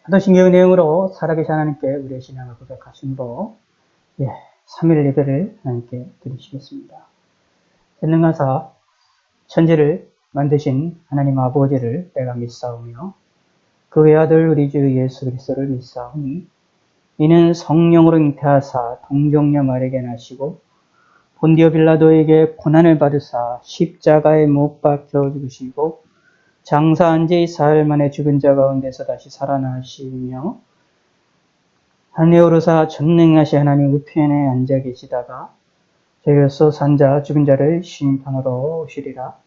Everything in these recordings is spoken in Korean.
사도신경의 내용으로 살아계신 하나님께 우리의 신앙을 고백하심으로 3일 예배를 하나님께 드리시겠습니다. 전능하사 천지를 만드신 하나님 아버지를 내가 믿사오며 그의 아들 우리 주 예수 그리스도를 믿사오니 이는 성령으로 잉태하사 동정녀 마리아에게 나시고 본디오 빌라도에게 고난을 받으사 십자가에 못 박혀 죽으시고 장사한 지 사흘 만에 죽은 자 가운데서 다시 살아나시며 하늘에 오르사 전능하신 하나님 우편에 앉아 계시다가 저희로서 산 자 죽은 자를 심판하러 오시리라.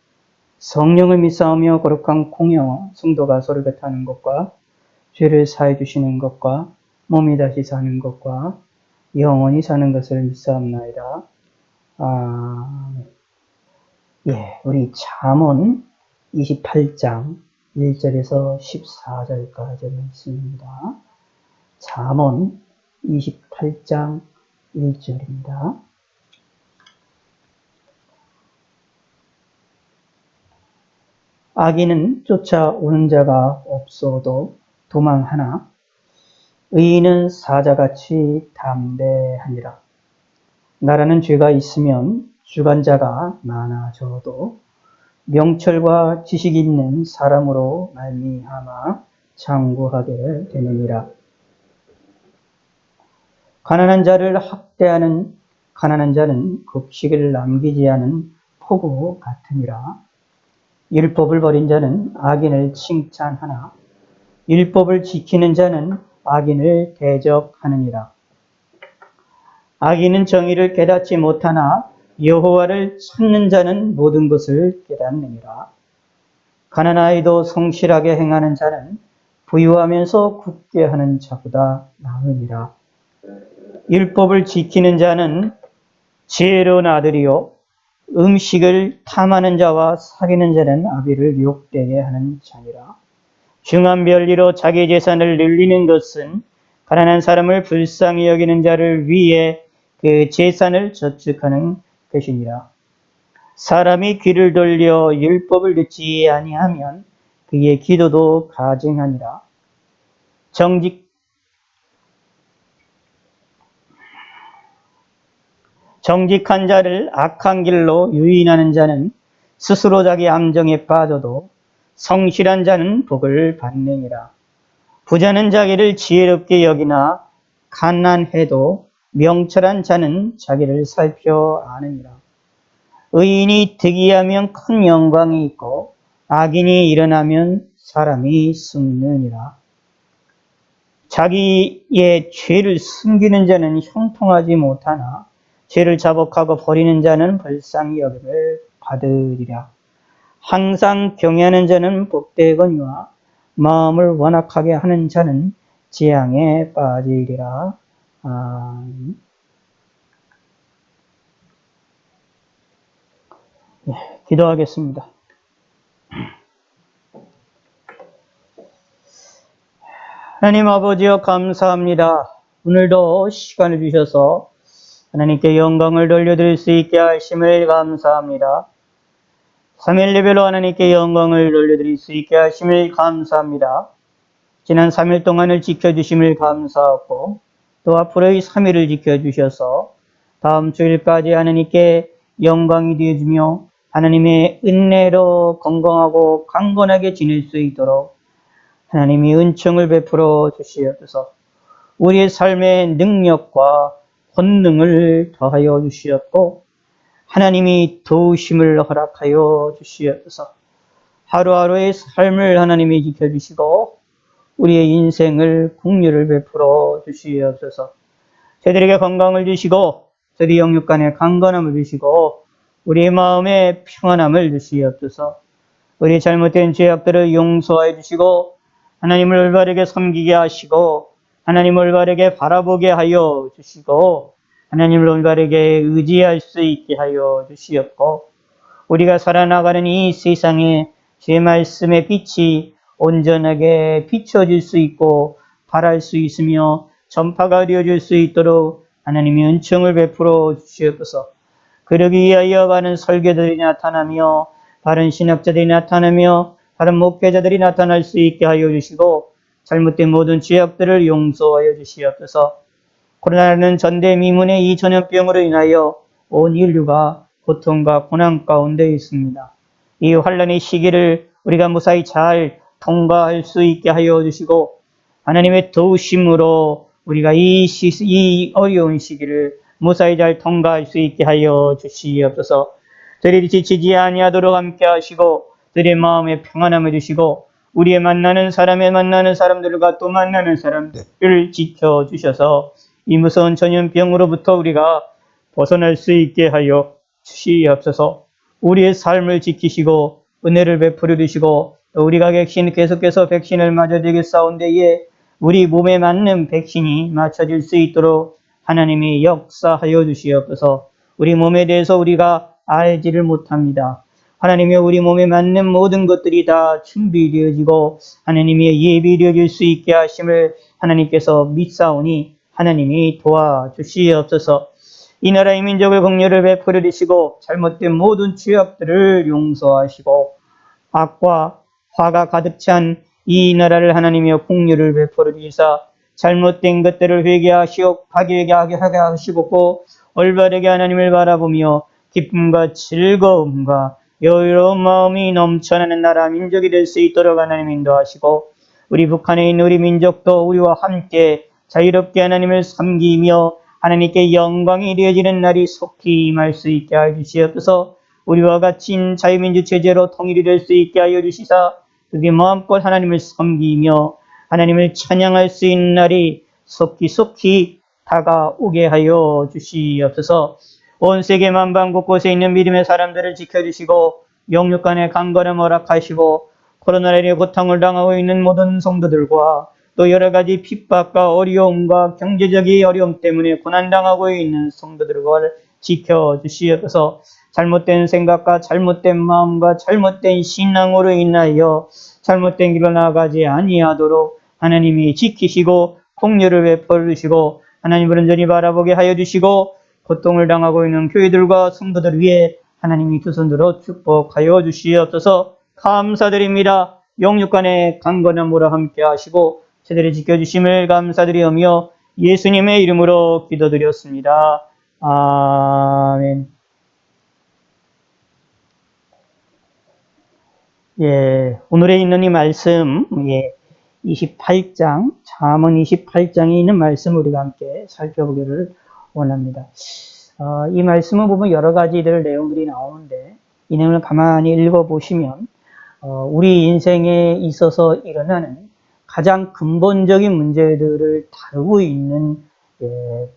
성령을 믿사오며 거룩한 공예와 성도가 서로 뱉하는 것과 죄를 사해 주시는 것과 몸이 다시 사는 것과 영원히 사는 것을 믿사옵나이다. 아멘. 우리 잠언 28장 1절에서 14절까지 말씀입니다. 잠언 28장 1절입니다. 악인은 쫓아오는 자가 없어도 도망하나 의인은 사자같이 담대하니라. 나라는 죄가 있으면 주관자가 많아져도 명철과 지식이 있는 사람으로 말미암아 장구하게 되느니라. 가난한 자를 학대하는 가난한 자는 곡식을 남기지 않은 포구 같으니라. 율법을 버린 자는 악인을 칭찬하나 율법을 지키는 자는 악인을 대적하느니라. 악인은 정의를 깨닫지 못하나 여호와를 찾는 자는 모든 것을 깨닫느니라. 가난하여도 성실하게 행하는 자는 부유하면서 굳게 하는 자보다 나으니라. 율법을 지키는 자는 지혜로운 아들이요 음식을 탐하는 자와 사귀는 자는 아비를 욕되게 하는 자니라. 중한 별리로 자기 재산을 늘리는 것은 가난한 사람을 불쌍히 여기는 자를 위해 그 재산을 저축하는 것이니라. 사람이 귀를 돌려 율법을 듣지 아니하면 그의 기도도 가증하니라. 정직한 자를 악한 길로 유인하는 자는 스스로 자기 함정에 빠져도 성실한 자는 복을 받느니라. 부자는 자기를 지혜롭게 여기나 가난해도 명철한 자는 자기를 살펴 아느니라. 의인이 득이하면 큰 영광이 있고 악인이 일어나면 사람이 숨느니라. 자기의 죄를 숨기는 자는 형통하지 못하나 죄를 자복하고 버리는 자는 불쌍히 여김을 받으리라. 항상 경외하는 자는 복되거니와 마음을 완악하게 하는 자는 재앙에 빠지리라. 기도하겠습니다. 하나님 아버지여 감사합니다. 오늘도 시간을 주셔서 하나님께 영광을 돌려드릴 수 있게 하심을 감사합니다. 3일 예배로 하나님께 영광을 돌려드릴 수 있게 하심을 감사합니다. 지난 3일 동안을 지켜주심을 감사하고 또 앞으로의 3일을 지켜주셔서 다음 주일까지 하나님께 영광이 되어주며 하나님의 은혜로 건강하고 강건하게 지낼 수 있도록 하나님이 은총을 베풀어 주시옵소서. 우리의 삶의 능력과 권능을 더하여 주시옵고 하나님이 도우심을 허락하여 주시옵소서. 하루하루의 삶을 하나님이 지켜주시고 우리의 인생을 긍휼을 베풀어 주시옵소서. 저희들에게 건강을 주시고 저희 영육 간에 강건함을 주시고 우리의 마음에 평안함을 주시옵소서. 우리의 잘못된 죄악들을 용서해 주시고 하나님을 올바르게 섬기게 하시고 하나님을 올바르게 바라보게 하여 주시고 하나님을 올바르게 의지할 수 있게 하여 주시옵고 우리가 살아나가는 이 세상에 주의 말씀의 빛이 온전하게 비춰질 수 있고 발할 수 있으며 전파가 되어질 수 있도록 하나님이 은총을 베풀어 주시옵소서. 그러기 위하여 바른 설교들이 나타나며 바른 신학자들이 나타나며 바른 목회자들이 나타날 수 있게 하여 주시고 잘못된 모든 죄악들을 용서하여 주시옵소서. 코로나라는 전대미문의 이 전염병으로 인하여 온 인류가 고통과 고난 가운데 있습니다. 이 환란의 시기를 우리가 무사히 잘 통과할 수 있게 하여 주시고 하나님의 도우심으로 우리가 이 어려운 시기를 무사히 잘 통과할 수 있게 하여 주시옵소서. 저희들이 지치지 아니하도록 함께 하시고 저희의 마음에 평안함을 주시고 우리의 만나는 사람들과 또 만나는 사람들을 지켜주셔서 이 무서운 전염병으로부터 우리가 벗어날 수 있게 하여 주시옵소서. 우리의 삶을 지키시고 은혜를 베풀어 주시고 또 우리가 계속해서 백신을 맞아야 되겠사온데에 우리 몸에 맞는 백신이 맞춰질 수 있도록 하나님이 역사하여 주시옵소서. 우리 몸에 대해서 우리가 알지를 못합니다. 하나님이 우리 몸에 맞는 모든 것들이 다 준비되어지고 하나님이 예비되어질 수 있게 하심을 하나님께서 믿사오니 하나님이 도와주시옵소서. 이 나라의 민족을 긍휼을 베풀어 주시고 잘못된 모든 죄악들을 용서하시고 악과 화가 가득 찬 이 나라를 하나님이여 긍휼을 베풀어 주시사 잘못된 것들을 회개하시고 하게 하시고 올바르게 하나님을 바라보며 기쁨과 즐거움과 여유로운 마음이 넘쳐나는 나라 민족이 될 수 있도록 하나님 인도하시고 우리 북한에 있는 우리 민족도 우리와 함께 자유롭게 하나님을 섬기며 하나님께 영광이 되어지는 날이 속히 임할 수 있게 하여 주시옵소서. 우리와 같이 자유민주 체제로 통일이 될 수 있게 하여 주시사 그게 마음껏 하나님을 섬기며 하나님을 찬양할 수 있는 날이 속히 다가오게 하여 주시옵소서. 온 세계 만방 곳곳에 있는 믿음의 사람들을 지켜주시고 영육간의 강건함 허락하시고 코로나19의 고통을 당하고 있는 모든 성도들과 또 여러 가지 핍박과 어려움과 경제적인 어려움 때문에 고난당하고 있는 성도들을 지켜주시옵소서. 잘못된 생각과 잘못된 마음과 잘못된 신앙으로 인하여 잘못된 길로 나아가지 아니하도록 하나님이 지키시고 긍휼을 베풀어 주시고 하나님을 온전히 바라보게 하여 주시고 고통을 당하고 있는 교회들과 성도들 위해 하나님이 두 손으로 축복하여 주시옵소서. 감사드립니다. 영육간의 강건함으로 함께 하시고 세대를 지켜주심을 감사드리오며 예수님의 이름으로 기도드렸습니다. 아멘. 오늘에 있는 이 말씀, 28장, 잠언 28장에 있는 말씀 우리가 함께 살펴보기를 원합니다. 이 말씀을 보면 여러 가지들 내용들이 나오는데 이 내용을 가만히 읽어보시면 우리 인생에 있어서 일어나는 가장 근본적인 문제들을 다루고 있는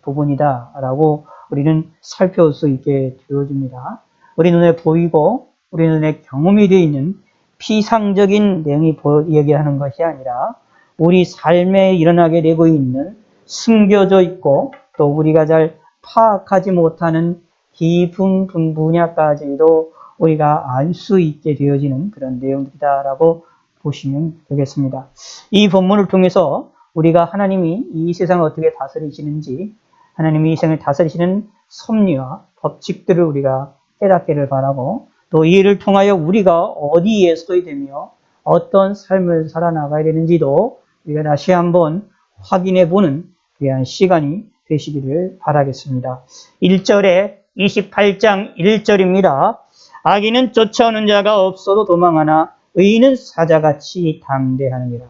부분이다라고 우리는 살펴볼 수 있게 되어집니다. 우리 눈에 보이고 우리 눈에 경험이 되어 있는 피상적인 내용이 얘기하는 것이 아니라 우리 삶에 일어나게 되고 있는 숨겨져 있고 또 우리가 잘 파악하지 못하는 깊은 분야까지도 우리가 알 수 있게 되어지는 그런 내용이다라고 보시면 되겠습니다. 이 본문을 통해서 우리가 하나님이 이 세상을 어떻게 다스리시는지 하나님이 이 세상을 다스리시는 섭리와 법칙들을 우리가 깨닫기를 바라고 또 이를 통하여 우리가 어디에 서야 되며 어떤 삶을 살아나가야 되는지도 우리가 다시 한번 확인해 보는 귀한 시간이 되시기를 바라겠습니다. 1절에 28장 1절입니다. 악인은 쫓아오는 자가 없어도 도망하나 의인은 사자같이 담대하느니라.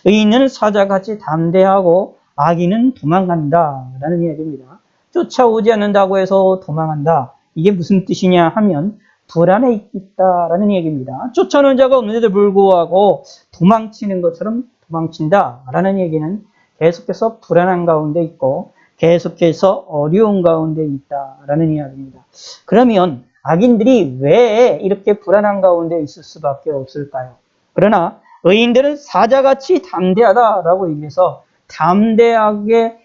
의인은 사자같이 담대하고 악인은 도망간다 라는 이야기입니다. 쫓아오지 않는다고 해서 도망한다. 이게 무슨 뜻이냐 하면 불안에 있다라는 얘기입니다. 쫓아오는 자가 없는데도 불구하고 도망치는 것처럼 도망친다라는 얘기는 계속해서 불안한 가운데 있고 계속해서 어려운 가운데 있다라는 이야기입니다. 그러면 악인들이 왜 이렇게 불안한 가운데 있을 수밖에 없을까요? 그러나 의인들은 사자같이 담대하다라고 얘기해서 담대하게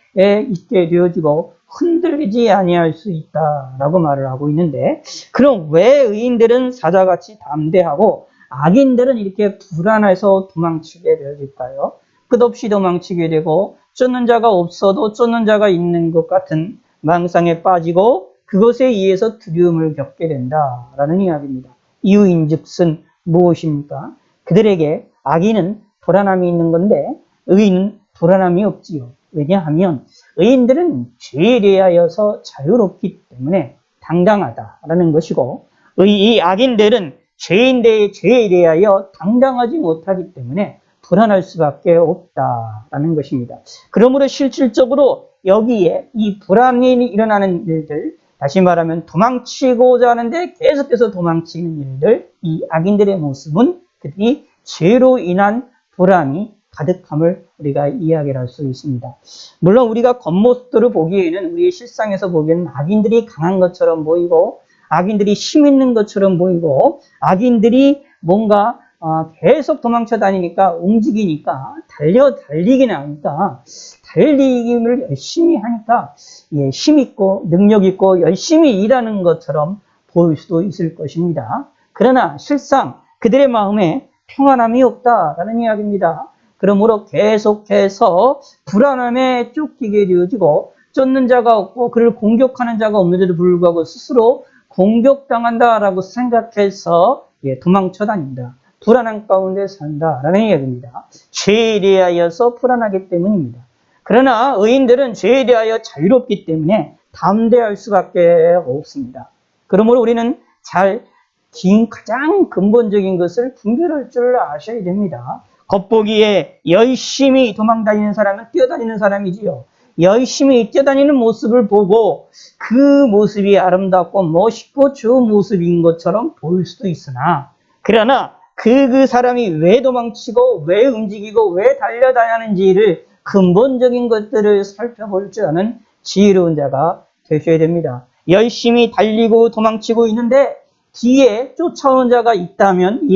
있게 되어지고 흔들리지 아니할 수 있다라고 말을 하고 있는데 그럼 왜 의인들은 사자같이 담대하고 악인들은 이렇게 불안해서 도망치게 되어질까요? 끝없이 도망치게 되고 쫓는 자가 없어도 쫓는 자가 있는 것 같은 망상에 빠지고 그것에 의해서 두려움을 겪게 된다라는 이야기입니다. 이유인즉슨 무엇입니까? 그들에게 악인은 불안함이 있는 건데 의인은 불안함이 없지요. 왜냐하면 의인들은 죄에 대하여서 자유롭기 때문에 당당하다라는 것이고, 이 악인들은 죄에 대하여 당당하지 못하기 때문에 불안할 수밖에 없다라는 것입니다. 그러므로 실질적으로 여기에 이 불안이 일어나는 일들, 다시 말하면 도망치고자 하는데 계속해서 도망치는 일들, 이 악인들의 모습은 그들이 죄로 인한 불안이 가득함을 우리가 이야기를 할 수 있습니다. 물론 우리가 겉모습들을 보기에는, 우리의 실상에서 보기에는 악인들이 강한 것처럼 보이고, 악인들이 힘 있는 것처럼 보이고, 악인들이 뭔가 계속 도망쳐 다니니까, 움직이니까, 달리기는 하니까, 달리기를 열심히 하니까, 힘 있고, 능력 있고, 열심히 일하는 것처럼 보일 수도 있을 것입니다. 그러나 실상 그들의 마음에 평안함이 없다라는 이야기입니다. 그러므로 계속해서 불안함에 쫓기게 되어지고, 쫓는 자가 없고 그를 공격하는 자가 없는데도 불구하고 스스로 공격당한다라고 생각해서 도망쳐 다닌다. 불안한 가운데 산다라는 이야기입니다. 죄에 대하여서 불안하기 때문입니다. 그러나 의인들은 죄에 대하여 자유롭기 때문에 담대할 수밖에 없습니다. 그러므로 우리는 가장 근본적인 것을 분별할 줄 아셔야 됩니다. 겉보기에 열심히 도망다니는 사람은 뛰어다니는 사람이지요. 열심히 뛰어다니는 모습을 보고 그 모습이 아름답고 멋있고 좋은 모습인 것처럼 보일 수도 있으나, 그러나 그 사람이 왜 도망치고 왜 움직이고 왜 달려다니는지를 근본적인 것들을 살펴볼 줄 아는 지혜로운 자가 되셔야 됩니다. 열심히 달리고 도망치고 있는데 뒤에 쫓아오는 자가 있다면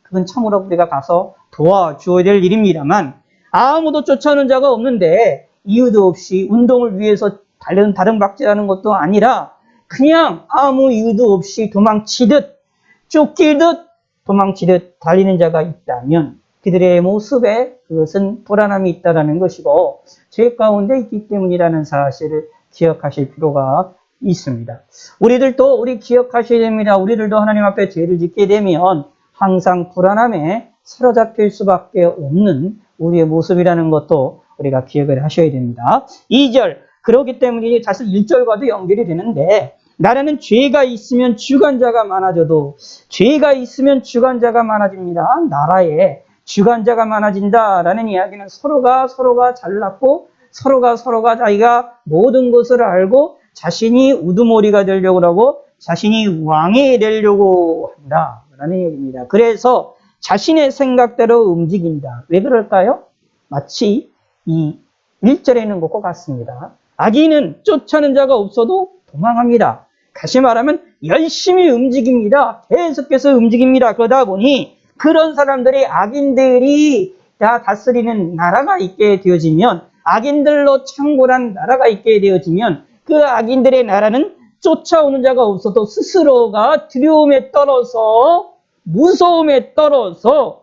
그건 참으로 우리가 가서 도와줘야 될 일입니다만, 아무도 쫓아오는 자가 없는데 이유도 없이 운동을 위해서 다른 박질하는 것도 아니라 그냥 아무 이유도 없이 도망치듯 쫓기듯 도망치듯 달리는 자가 있다면 그들의 모습에 그것은 불안함이 있다는 것이고 죄 가운데 있기 때문이라는 사실을 기억하실 필요가 있습니다. 우리 기억하셔야 됩니다. 우리들도 하나님 앞에 죄를 짓게 되면 항상 불안함에 사로잡힐 수밖에 없는 우리의 모습이라는 것도 우리가 기억을 하셔야 됩니다. 2절, 그렇기 때문에 사실 1절과도 연결이 되는데, 나라는 죄가 있으면 주관자가 많아져도, 죄가 있으면 주관자가 많아집니다. 나라에 주관자가 많아진다라는 이야기는 서로가 잘났고 서로가 자기가 모든 것을 알고 자신이 우두머리가 되려고 하고 자신이 왕이 되려고 한다라는 얘기입니다. 그래서 자신의 생각대로 움직인다. 왜 그럴까요? 마치 이 1절에 있는 것과 같습니다. 악인은 쫓아오는 자가 없어도 도망합니다. 다시 말하면 열심히 움직입니다. 계속해서 움직입니다. 그러다 보니 그런 사람들이, 악인들이 다 다스리는 나라가 있게 되어지면, 악인들로 창궐한 나라가 있게 되어지면 그 악인들의 나라는 쫓아오는 자가 없어도 스스로가 두려움에 떨어서, 무서움에 떨어서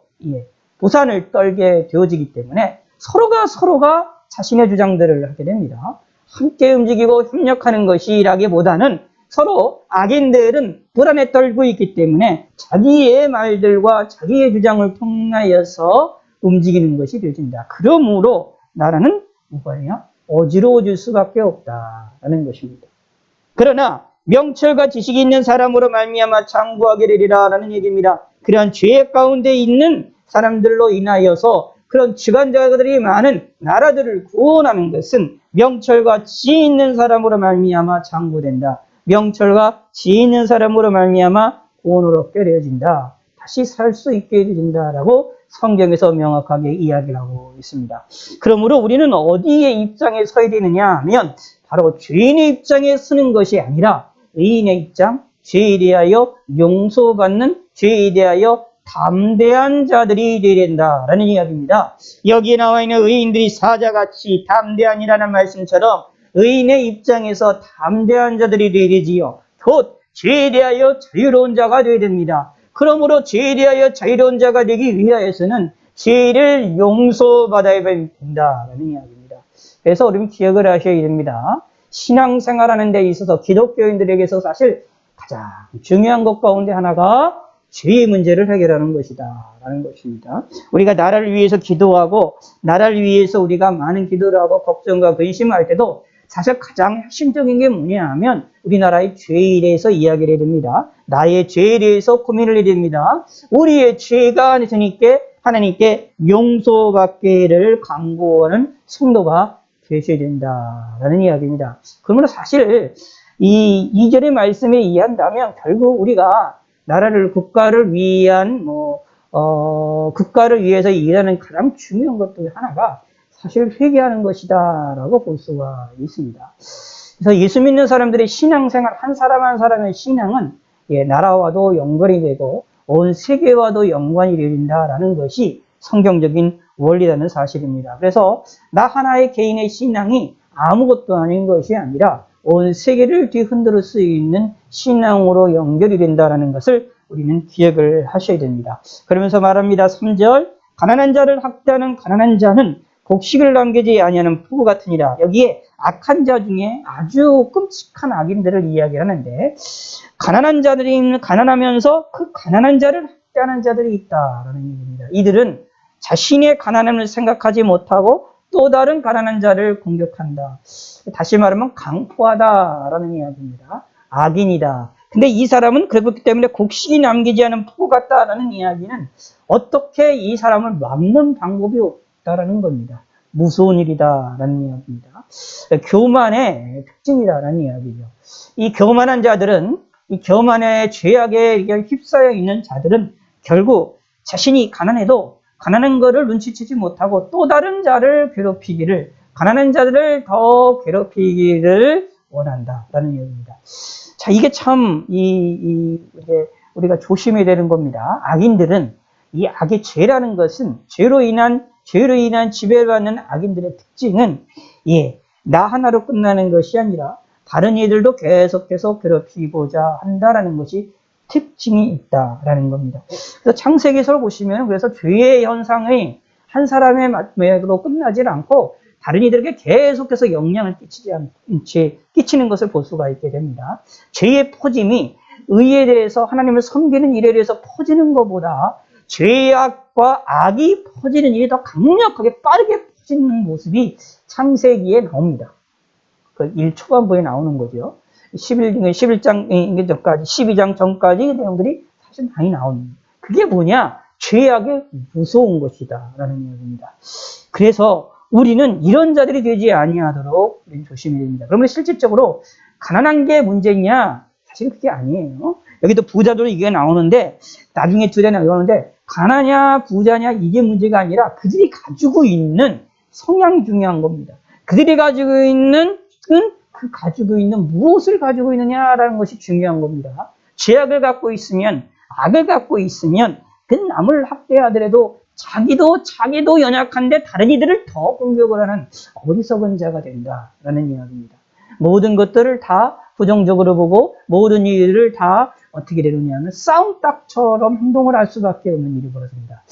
부산을 떨게 되어지기 때문에 서로가 자신의 주장들을 하게 됩니다. 함께 움직이고 협력하는 것이라기보다는 서로 악인들은 불안에 떨고 있기 때문에 자기의 말들과 자기의 주장을 통하여서 움직이는 것이 되어진다. 그러므로 나라는 뭐예요? 어지러워질 수밖에 없다라는 것입니다. 그러나 명철과 지식이 있는 사람으로 말미암아 장구하게 되리라라는 얘기입니다. 그러한 죄 가운데 있는 사람들로 인하여서 그런 주관자들이 많은 나라들을 구원하는 것은 명철과 지혜 있는 사람으로 말미암아 장구된다. 명철과 지혜 있는 사람으로 말미암아 구원을 얻게 되어진다. 다시 살 수 있게 되어진다라고 성경에서 명확하게 이야기를 하고 있습니다. 그러므로 우리는 어디에 입장에 서야 되느냐 하면 바로 죄인의 입장에 서는 것이 아니라 의인의 입장, 죄에 대하여 용서받는, 죄에 대하여 담대한 자들이 되어야 된다라는 이야기입니다. 여기에 나와 있는 의인들이 사자같이 담대한이라는 말씀처럼 의인의 입장에서 담대한 자들이 되어야 되지요. 곧 죄에 대하여 자유로운 자가 되어야 됩니다. 그러므로 죄에 대하여 자유로운 자가 되기 위하여서는 죄를 용서받아야 된다라는 이야기입니다. 그래서 우리는 기억을 하셔야 됩니다. 신앙생활하는 데 있어서 기독교인들에게서 사실 가장 중요한 것 가운데 하나가 죄의 문제를 해결하는 것이다 라는 것입니다. 우리가 나라를 위해서 기도하고 나라를 위해서 우리가 많은 기도를 하고 걱정과 근심을 할 때도 사실 가장 핵심적인 게 뭐냐 하면 우리나라의 죄에 대해서 이야기를 해야 됩니다. 나의 죄에 대해서 고민을 해야 됩니다. 우리의 죄가 하나님께 용서받기를 간구하는 성도가 되셔야 된다라는 이야기입니다. 그러므로 사실 이 이절의 말씀에 이해한다면 결국 우리가 나라를 국가를 위한 국가를 위해서 일하는 가장 중요한 것 중에 하나가 사실 회개하는 것이다라고 볼 수가 있습니다. 그래서 예수 믿는 사람들의 신앙생활 한 사람 한 사람의 신앙은 나라와도 연관이 되고 온 세계와도 연관이 된다라는 것이 성경적인 원리라는 사실입니다. 그래서 나 하나의 개인의 신앙이 아무것도 아닌 것이 아니라 온 세계를 뒤흔들 수 있는 신앙으로 연결이 된다는 것을 우리는 기억을 하셔야 됩니다. 그러면서 말합니다. 3절 가난한 자를 학대하는 가난한 자는 곡식을 남기지 아니하는 푸구 같으니라. 여기에 악한 자 중에 아주 끔찍한 악인들을 이야기하는데 가난한 자들이 가난하면서 그 가난한 자를 학대하는 자들이 있다라는 얘기입니다. 이들은 자신의 가난함을 생각하지 못하고 또 다른 가난한 자를 공격한다. 다시 말하면 강포하다라는 이야기입니다. 악인이다. 근데 이 사람은 그렇기 때문에 곡식이 남기지 않은 푸구 같다라는 이야기는 어떻게 이 사람을 막는 방법이 없다라는 겁니다. 무서운 일이다라는 이야기입니다. 교만의 특징이다라는 이야기죠. 이 교만한 자들은 이 교만의 죄악에 휩싸여 있는 자들은 결국 자신이 가난해도 가난한 것을 눈치채지 못하고 또 다른 자를 괴롭히기를 가난한 자들을 더 괴롭히기를 원한다라는 이야기입니다. 자, 이게 참 우리가 조심해야 되는 겁니다. 악인들은 이 악의 죄라는 것은 죄로 인한 지배받는 악인들의 특징은 나 하나로 끝나는 것이 아니라 다른 이들도 계속해서 괴롭히고자 한다라는 것이 특징이 있다라는 겁니다. 그래서 창세기서를 보시면 그래서 죄의 현상이 한 사람의 매로 끝나지 않고 다른 이들에게 계속해서 영향을 끼치는 것을 볼 수가 있게 됩니다. 죄의 퍼짐이 의에 대해서 하나님을 섬기는 일에 대해서 퍼지는 것보다 죄악과 악이 퍼지는 일이 더 강력하게 빠르게 퍼지는 모습이 창세기에 나옵니다. 그 1초반부에 나오는 거죠. 11장 전까지, 12장 전까지 내용들이 사실 많이 나옵니다. 그게 뭐냐? 죄악의 무서운 것이다. 라는 이야기입니다. 그래서 우리는 이런 자들이 되지 아니하도록 조심해야 됩니다. 그러면 실질적으로 가난한 게 문제냐? 사실 그게 아니에요. 여기도 부자들은 이게 나오는데, 나중에 두 자리 나오는데, 가난냐, 부자냐, 이게 문제가 아니라 그들이 가지고 있는 성향이 중요한 겁니다. 그들이 가지고 있는 무엇을 가지고 있느냐라는 것이 중요한 겁니다. 죄악을 갖고 있으면, 악을 갖고 있으면, 그 남을 학대하더라도 자기도 연약한데 다른 이들을 더 공격을 하는 어리석은 자가 된다라는 이야기입니다. 모든 것들을 다 부정적으로 보고 모든 일을 다 어떻게 되느냐면 싸움닭처럼 행동을 할 수밖에 없는 일이 벌어집니다.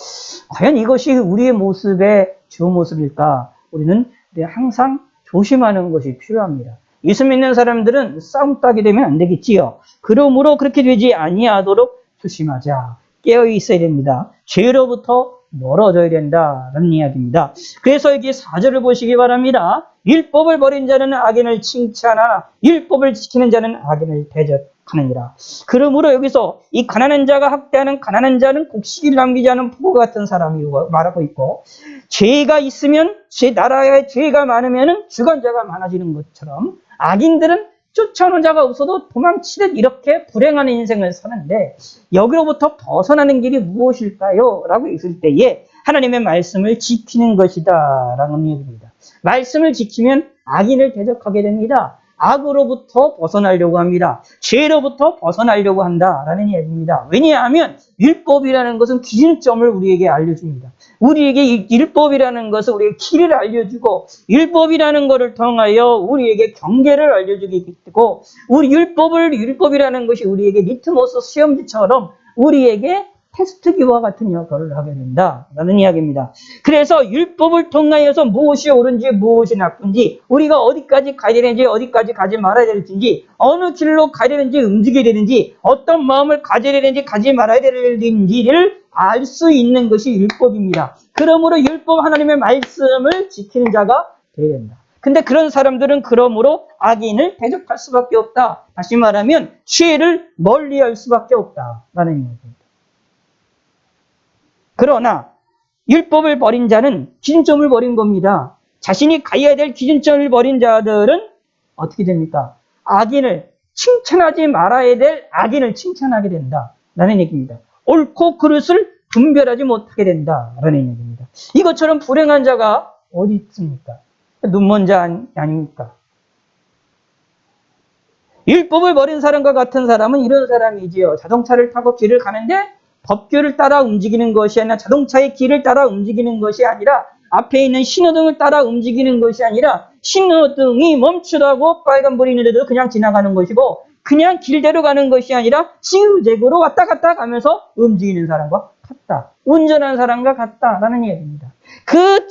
과연 이것이 우리의 모습의 주 모습일까? 우리는 항상 조심하는 것이 필요합니다. 예수 믿는 사람들은 싸움닭이 되면 안 되겠지요. 그러므로 그렇게 되지 아니하도록 조심하자. 깨어 있어야 됩니다. 죄로부터 멀어져야 된다는 이야기입니다. 그래서 여기 4절을 보시기 바랍니다. 율법을 버린 자는 악인을 칭찬하나 율법을 지키는 자는 악인을 대적하느니라. 그러므로 여기서 이 가난한 자가 학대하는 가난한 자는 곡식을 남기지 않은 푸구 같은 사람이 말하고 있고, 죄가 있으면 나라에 죄가 많으면 주관자가 많아지는 것처럼 악인들은 쫓아오는 자가 없어도 도망치듯 이렇게 불행한 인생을 사는데 여기로부터 벗어나는 길이 무엇일까요? 라고 있을 때에 하나님의 말씀을 지키는 것이다 라는 얘기입니다. 말씀을 지키면 악인을 대적하게 됩니다. 악으로부터 벗어나려고 합니다. 죄로부터 벗어나려고 한다라는 얘기입니다. 왜냐하면 율법이라는 것은 기준점을 우리에게 알려줍니다. 우리에게 율법이라는 것은 우리에게 길을 알려주고 율법이라는 것을 통하여 우리에게 경계를 알려주기 때문에 우리 율법이라는 것이 우리에게 리트머스 시험지처럼 우리에게 테스트기와 같은 역할을 하게 된다라는 이야기입니다. 그래서 율법을 통하여서 무엇이 옳은지 무엇이 나쁜지, 우리가 어디까지 가야 되는지 어디까지 가지 말아야 되는지, 어느 길로 가야 되는지 움직여야 되는지, 어떤 마음을 가져야 되는지 가지 말아야 되는지를 알 수 있는 것이 율법입니다. 그러므로 율법 하나님의 말씀을 지키는 자가 되어야 된다. 근데 그런 사람들은 그러므로 악인을 대적할 수밖에 없다. 다시 말하면 죄를 멀리할 수밖에 없다라는 얘기입니다. 그러나 율법을 버린 자는 기준점을 버린 겁니다. 자신이 가야 될 기준점을 버린 자들은 어떻게 됩니까? 악인을 칭찬하지 말아야 될 악인을 칭찬하게 된다라는 얘기입니다. 옳고 그릇을 분별하지 못하게 된다라는 얘기입니다. 이것처럼 불행한 자가 어디 있습니까? 눈먼 자 아닙니까? 율법을 버린 사람과 같은 사람은 이런 사람이지요. 자동차를 타고 길을 가는데 법규를 따라 움직이는 것이 아니라, 자동차의 길을 따라 움직이는 것이 아니라, 앞에 있는 신호등을 따라 움직이는 것이 아니라, 신호등이 멈추라고 빨간불이 있는데도 그냥 지나가는 것이고, 그냥 길대로 가는 것이 아니라 지그재그로 왔다 갔다 가면서 움직이는 사람과 같다. 운전하는 사람과 같다라는 얘기입니다. 그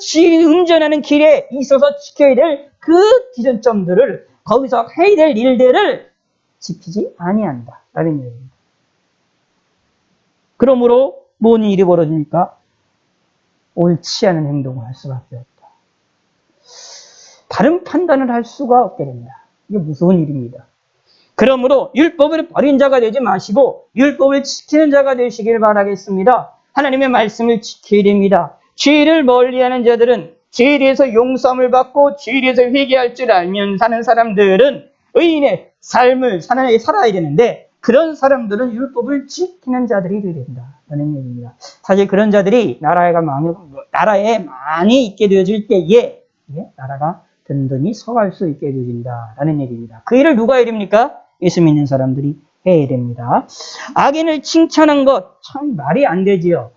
운전하는 길에 있어서 지켜야 될 그 기준점들을, 거기서 해야 될 일들을 지키지 아니한다라는 얘기입니다. 그러므로 뭔 일이 벌어집니까? 옳지 않은 행동을 할 수밖에 없다. 다른 판단을 할 수가 없게 됩니다. 이게 무서운 일입니다. 그러므로 율법을 버린 자가 되지 마시고 율법을 지키는 자가 되시길 바라겠습니다. 하나님의 말씀을 지켜야 됩니다. 죄를 멀리하는 자들은, 죄에 대해서 용서함을 받고 죄에 대해서 회개할 줄 알면 사는 사람들은 의인의 삶을 살아야 되는데, 그런 사람들은 율법을 지키는 자들이 되어야 된다는 얘기입니다. 사실 그런 자들이 나라에 많이 있게 되어질 때에 나라가 든든히 서갈 수 있게 되어진다는 얘기입니다. 그 일을 누가 해야 됩니까? 예수 믿는 사람들이 해야 됩니다. 악인을 칭찬한 것 참 말이 안 되지요.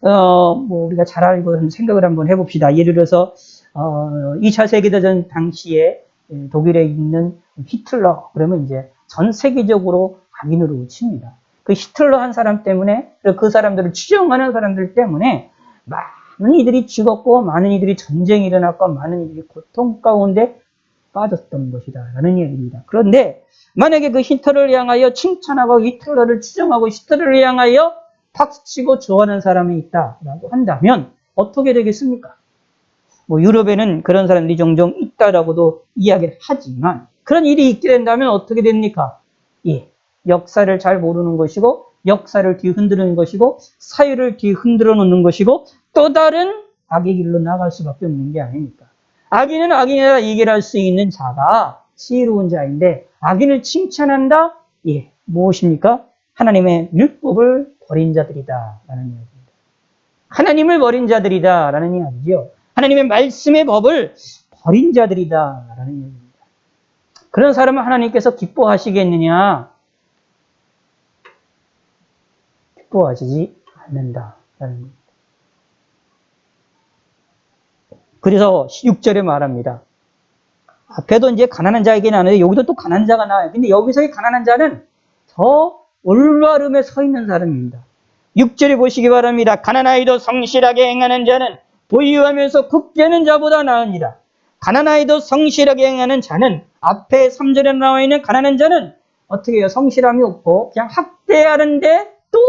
우리가 잘 알고 생각을 한번 해봅시다. 예를 들어서 2차 세계대전 당시에 독일에 있는 히틀러, 그러면 이제 전 세계적으로 악인으로 칩니다. 그 히틀러 한 사람 때문에, 그 사람들을 추종하는 사람들 때문에 많은 이들이 죽었고, 많은 이들이 전쟁이 일어났고, 많은 이들이 고통 가운데 빠졌던 것이다 라는 얘기입니다. 그런데 만약에 그 히틀러를 향하여 칭찬하고 히틀러를 추종하고 히틀러를 향하여 박수치고 좋아하는 사람이 있다라고 한다면 어떻게 되겠습니까? 유럽에는 그런 사람들이 종종 있다라고도 이야기를 하지만, 그런 일이 있게 된다면 어떻게 됩니까? 역사를 잘 모르는 것이고, 역사를 뒤흔드는 것이고, 사유를 뒤흔들어 놓는 것이고, 또 다른 악의 길로 나갈 수밖에 없는 게 아닙니까? 악인은 악인이라 얘기할 수 있는 자가 지혜로운 자인데, 악인을 칭찬한다? 무엇입니까? 하나님의 율법을 버린 자들이다 라는 이야기입니다. 하나님을 버린 자들이다 라는 이야기죠. 하나님의 말씀의 법을 버린 자들이다 라는 이야기입니다. 그런 사람은 하나님께서 기뻐하시겠느냐? 기뻐하시지 않는다 라는 겁니다. 그래서 6절에 말합니다. 앞에도 이제 가난한 자에게 나오는데 여기도 또 가난한 자가 나와요. 근데 여기서의 가난한 자는 더 올바름에 서 있는 사람입니다. 6절에 보시기 바랍니다. 가난하여도 성실하게 행하는 자는 보유하면서 굳게 하는 자보다 나으니라. 가난하여도 성실하게 행하는 자는, 앞에 3절에 나와 있는 가난한 자는 어떻게 해요? 성실함이 없고 그냥 학대하는데 또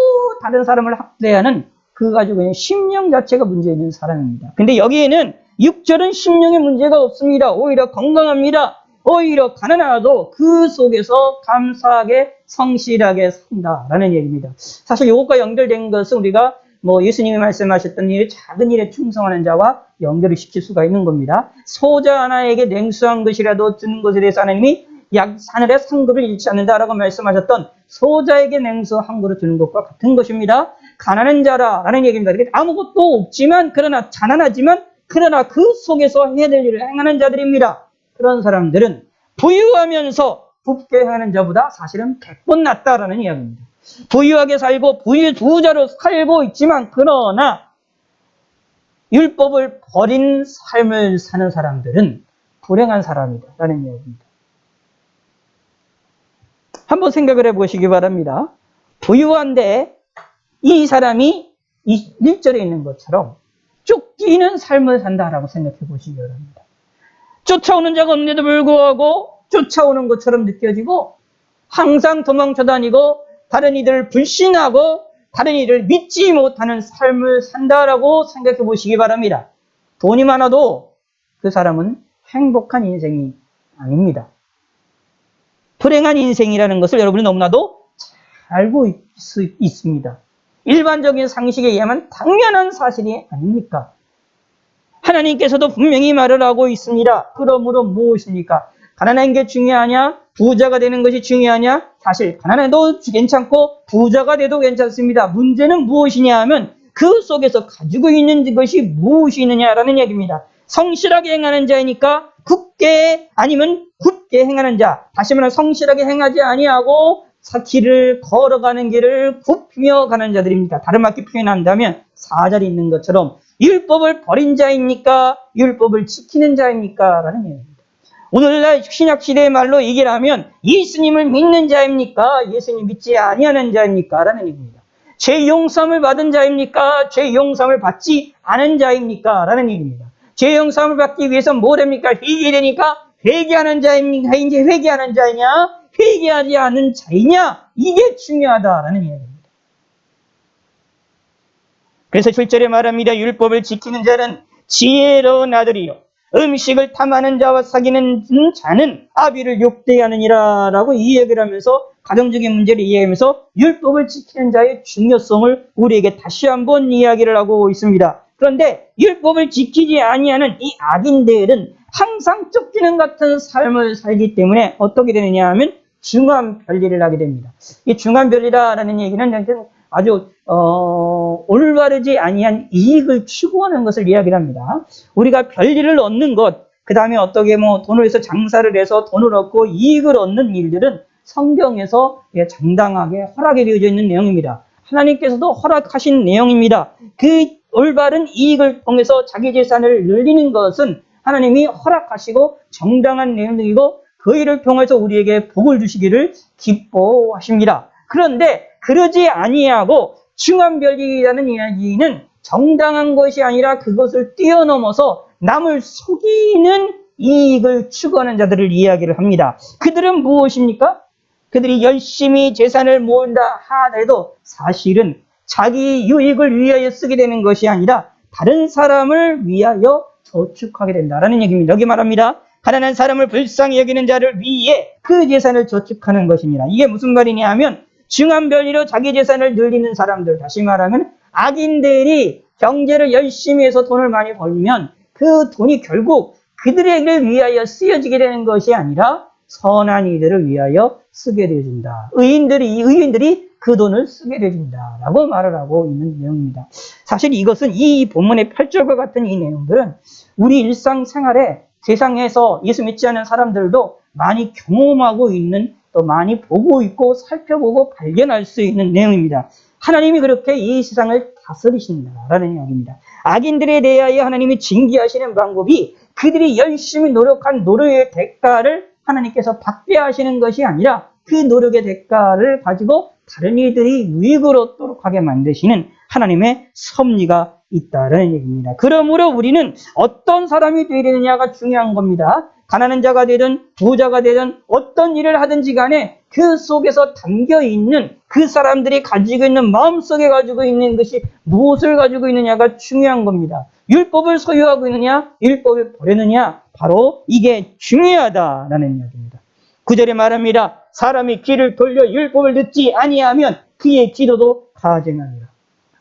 다른 사람을 학대하는, 그거 가지고 그냥 심령 자체가 문제 있는 사람입니다. 근데 여기에는 6절은 심령에 문제가 없습니다. 오히려 건강합니다. 오히려 가난하도 그 속에서 감사하게 성실하게 산다라는 얘기입니다. 사실 이것과 연결된 것은 우리가 예수님이 말씀하셨던 일, 작은 일에 충성하는 자와 연결을 시킬 수가 있는 겁니다. 소자 하나에게 냉수한 것이라도 주는 것에 대해서 하나님이 하늘의 상급을 잃지 않는다라고 말씀하셨던 소자에게 냉수 한 그릇 주는 것과 같은 것입니다. 가난한 자라라는 얘기입니다. 아무것도 없지만, 그러나 가난하지만, 그러나 그 속에서 해야 될 일을 행하는 자들입니다. 그런 사람들은 부유하면서 붓게 하는 자보다 사실은 100번 낫다라는 이야기입니다. 부유하게 살고 부자로 살고 있지만, 그러나 율법을 버린 삶을 사는 사람들은 불행한 사람이다라는 이야기입니다. 한번 생각을 해보시기 바랍니다. 부유한데 이 사람이 이 1절에 있는 것처럼 쫓기는 삶을 산다라고 생각해 보시기 바랍니다. 쫓아오는 자가 없는데도 불구하고 쫓아오는 것처럼 느껴지고 항상 도망쳐 다니고 다른 이들을 불신하고 다른 이들을 믿지 못하는 삶을 산다라고 생각해 보시기 바랍니다. 돈이 많아도 그 사람은 행복한 인생이 아닙니다. 불행한 인생이라는 것을 여러분이 너무나도 잘 알고 있습니다. 일반적인 상식에 의하면 당연한 사실이 아닙니까? 하나님께서도 분명히 말을 하고 있습니다. 그러므로 무엇입니까? 가난한 게 중요하냐? 부자가 되는 것이 중요하냐? 사실 가난해도 괜찮고 부자가 돼도 괜찮습니다. 문제는 무엇이냐 하면 그 속에서 가지고 있는 것이 무엇이 있느냐라는 얘기입니다. 성실하게 행하는 자이니까 굳게 아니면 굳게 행하는 자. 다시 말하면 성실하게 행하지 아니하고 길을 걸어가는 길을 굽히며 가는 자들입니다. 다른 말로 표현한다면 4절에 있는 것처럼 율법을 버린 자입니까? 율법을 지키는 자입니까? 라는 얘기입니다. 오늘날 신약시대의 말로 얘기를 하면 예수님을 믿는 자입니까? 예수님 믿지 아니하는 자입니까? 라는 얘기입니다. 죄 용서함을 받은 자입니까? 죄 용서함을 받지 않은 자입니까? 라는 얘기입니다. 죄 용서함을 받기 위해서 뭘 합니까? 회개되니까 회개하는 자입니까? 이제 회개하는 자이냐? 회개하지 않는 자이냐? 이게 중요하다라는 이야기입니다. 그래서 7절에 말합니다. 율법을 지키는 자는 지혜로운 아들이요 음식을 탐하는 자와 사귀는 자는 아비를 욕되하느니라 라고 이야기를 하면서 가정적인 문제를 이해하면서 율법을 지키는 자의 중요성을 우리에게 다시 한번 이야기를 하고 있습니다. 그런데 율법을 지키지 아니하는 이 악인들은 항상 쫓기는 같은 삶을 살기 때문에 어떻게 되느냐 하면 중한 별일을 하게 됩니다. 이 중한 별이라는 얘기는 아주 올바르지 아니한 이익을 추구하는 것을 이야기를 합니다. 우리가 별일을 얻는 것, 그 다음에 어떻게 돈을 해서 장사를 해서 돈을 얻고 이익을 얻는 일들은 성경에서 정당하게 허락이 되어져 있는 내용입니다. 하나님께서도 허락하신 내용입니다. 그 올바른 이익을 통해서 자기 재산을 늘리는 것은 하나님이 허락하시고 정당한 내용이고 그 일을 통해서 우리에게 복을 주시기를 기뻐하십니다. 그런데 그러지 아니하고 중한별이라는 이야기는 정당한 것이 아니라 그것을 뛰어넘어서 남을 속이는 이익을 추구하는 자들을 이야기를 합니다. 그들은 무엇입니까? 그들이 열심히 재산을 모은다 하더라도 사실은 자기 유익을 위하여 쓰게 되는 것이 아니라 다른 사람을 위하여 저축하게 된다라는 얘기입니다. 여기 말합니다. 가난한 사람을 불쌍히 여기는 자를 위해 그 재산을 저축하는 것입니다. 이게 무슨 말이냐 하면 중한별리로 자기 재산을 늘리는 사람들, 다시 말하면 악인들이 경제를 열심히 해서 돈을 많이 벌면 그 돈이 결국 그들에게 위하여 쓰여지게 되는 것이 아니라 선한 이들을 위하여 쓰게 되어진다. 의인들이 그 돈을 쓰게 되어진다라고 말을 하고 있는 내용입니다. 사실 이것은 이 본문의 8절과 같은 이 내용들은 우리 일상생활에 세상에서 예수 믿지 않는 사람들도 많이 경험하고 있는, 또 많이 보고 있고 살펴보고 발견할 수 있는 내용입니다. 하나님이 그렇게 이 세상을 다스리신다라는 이야기입니다. 악인들에 대하여 하나님이 징계하시는 방법이 그들이 열심히 노력한 노력의 대가를 하나님께서 받게 하시는 것이 아니라 그 노력의 대가를 가지고 다른 이들이 유익을 얻도록 하게 만드시는 하나님의 섭리가 있다는 얘기입니다. 그러므로 우리는 어떤 사람이 되느냐가 중요한 겁니다. 가난한 자가 되든 부자가 되든 어떤 일을 하든지 간에 그 속에서 담겨있는 그 사람들이 가지고 있는 마음속에 가지고 있는 것이 무엇을 가지고 있느냐가 중요한 겁니다. 율법을 소유하고 있느냐, 율법을 버리느냐, 바로 이게 중요하다라는 이야기입니다. 9절에 말합니다. 사람이 귀를 돌려 율법을 듣지 아니하면 그의 기도도 가증하니라.